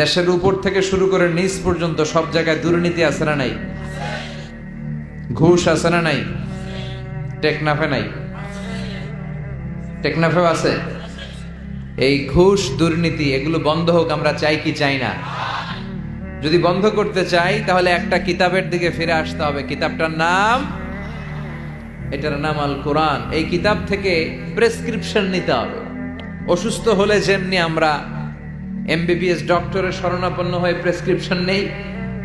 দেশের উপর থেকে শুরু করে নিচ পর্যন্ত সব জায়গায় দুর্নীতি আছে না নাই? ঘুষ আছে না নাই? টেকনাফে নাই? টেকনাফেও আছে। এই ঘুষ দুর্নীতি এগুলো বন্ধ হোক আমরা চাই কি চাই না? যদি বন্ধ করতে চাই তাহলে একটা কিতাবের দিকে ফিরে আসতে হবে। কিতাবটার নাম, এটার নাম আল কোরআন। এই কিতাব থেকে প্রেসক্রিপশন নিতে হবে। অসুস্থ হলে যেমনি আমরা এমবিবিএস ডক্টরের শরণাপন্ন হয়ে প্রেসক্রিপশন নেই,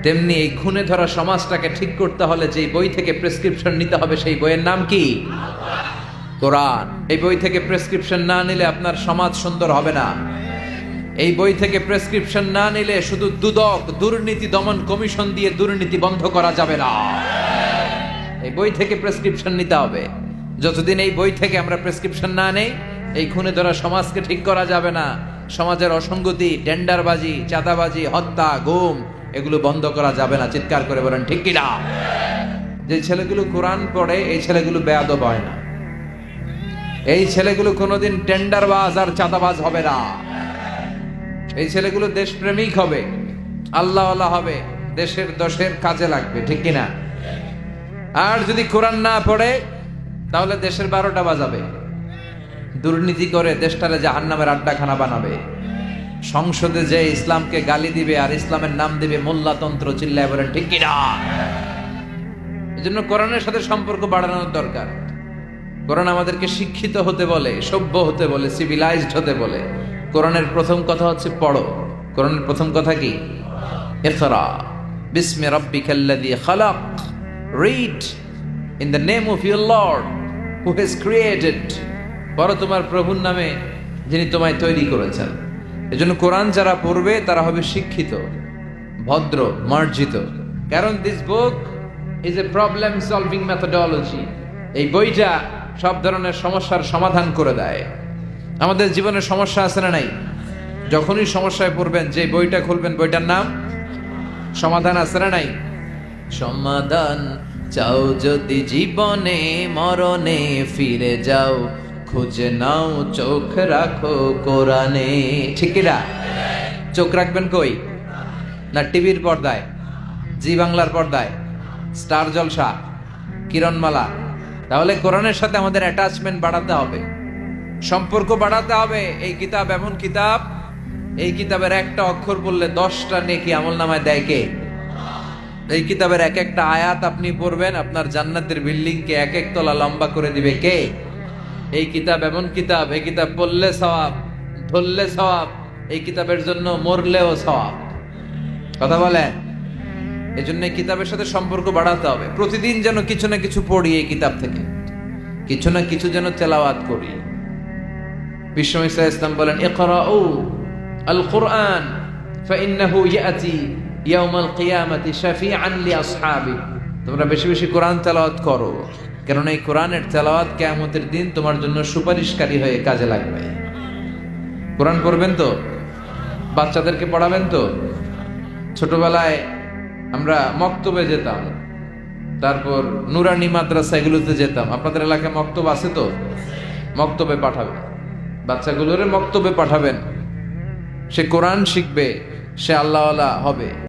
তেমনি এই খুনে ধরা সমাজটাকে ঠিক করতে হলে যে বই থেকে প্রেসক্রিপশন নিতে হবে সেই বইয়ের নাম কি? কোরআন। এই বই থেকে প্রেসক্রিপশন না নিলে আপনার সমাজ সুন্দর হবে না। এই বই থেকে প্রেসক্রিপশন না নিলে শুধু দুদক দুর্নীতি দমন কমিশন দিয়ে দুর্নীতি বন্ধ করা যাবে না। এই বই থেকে প্রেসক্রিপশন নিতে হবে। যতদিন এই বই থেকে আমরা প্রেসক্রিপশন না নেই, এই খুনে ধরা সমাজকে ঠিক করা যাবে না। সমাজের অসঙ্গতি, টেন্ডারবাজি, চাঁদাবাজি, হত্যা, গুম এগুলো বন্ধ করা যাবে না। চিৎকার করে বলেন ঠিক কিনা? যে ছেলেগুলো কোরআন পড়ে এই ছেলেগুলো বেয়াদব হয় না। এই ছেলেগুলো কোনোদিন টেন্ডারবাজ আর চাঁদাবাজ হবে না। এই ছেলেগুলো দেশপ্রেমিক হবে, আল্লাহওয়ালা হবে, দেশের দশের কাজে লাগবে। ঠিক কিনা? আর যদি কোরআন না পড়ে তাহলে দেশের 12টা বাজাবে, দুর্নীতি করে দেশটারে জাহান্নামের আড্ডাখানা বানাবে। সংসদে যে ইসলামকে গালি দিবে আর ইসলামের নাম দিবে মোল্লাতন্ত্র, চিল্লায় বলেন ঠিক কিনা? এজন্য কোরআনের সাথে সম্পর্ক বাড়ানোর দরকার। কোরআন আমাদেরকে শিক্ষিত হতে বলে, সভ্য হতে বলে, সিভিলাইজড হতে বলে। কোরআনের প্রথম কথা হচ্ছে পড়ো। কোরআনের প্রথম কথা কি? ইকরা বিসমি রাব্বিকাল্লাযী খালাক। Read in the name of your lord who has created. পড়ো তোমার প্রভুর নামে যিনি তোমায় তৈরি করেছেন। এজন্য কোরআন যারা পড়বে তারা হবে শিক্ষিত, ভদ্র, মার্জিত। কারণ this book is a problem solving methodology. এই বইটা সব ধরনের সমস্যার সমাধান করে দেয়। আমাদের জীবনে সমস্যা আছে না নাই? যখনই সমস্যায় পড়বেন যে বইটা খুলবেন বইটার নাম সমাধান আছে না নাই? সমাধান চাও যদি জীবনে মরণে ফিরে যাও, খুঁজে নাও চোখ রাখো কোরআনে। ঠিক কিনা? চোখ রাখবেন কই? না টিভির পর্দায়, জি বাংলার পর্দায়, স্টার জলসা, কিরণমালা? তাহলে কোরআনের সাথে আমাদের অ্যাটাচমেন্ট বাড়াতে হবে, সম্পর্ক বাড়াতে হবে। এই কিতাব এমন কিতাব, এই কিতাবের একটা অক্ষর বললে 10টা নেকি আমলনামায় দেয় কে? এই কিতাবের এক একটা আয়াত আপনি পড়বেন, আপনার জান্নাতের বিল্ডিং কে এক এক তলা লম্বা করে দিবে কে? এই কিতাব এমন কিতাব, এই কিতাব পড়লে সওয়াব, ধরলে সওয়াব, এই কিতাবের জন্য মরলেও সওয়াব। কথা বলেন? এই জন্য কিতাবের সাথে সম্পর্ক বাড়াতে হবে। প্রতিদিন যেন কিছু না কিছু পড়ি এই কিতাব থেকে, কিছু না কিছু যেন তেলাওয়াত করি। বিশ্বনবী সাল্লাল্লাহু আলাইহি ওয়াসাল্লাম বলেন, ইকরাউ আল কুরআন ফাইন্নাহু ইয়াতি ইয়াউমাল কিয়ামাতি শাফিআন লিআসহাবি। তোমরা বেশি বেশি কোরআন তেলাওয়াত করো, কারণ এই কোরআনের তেলাওয়াত কিয়ামতের দিন তোমার জন্য সুপারিশকারী হয়ে কাজে লাগবে। কোরআন পড়বেন তো? বাচ্চাদেরকে পড়াবেন তো? ছোটবেলায় আমরা মক্তবে যেতাম, তারপর নুরানি মাদ্রাসা এগুলোতে যেতাম। আপনাদের এলাকায় মক্তব আছে তো? মক্তবে পাঠাবেন বাচ্চাগুলোরে, মক্তবে পাঠাবেন। সে কোরআন শিখবে, সে আল্লাহওয়ালা হবে।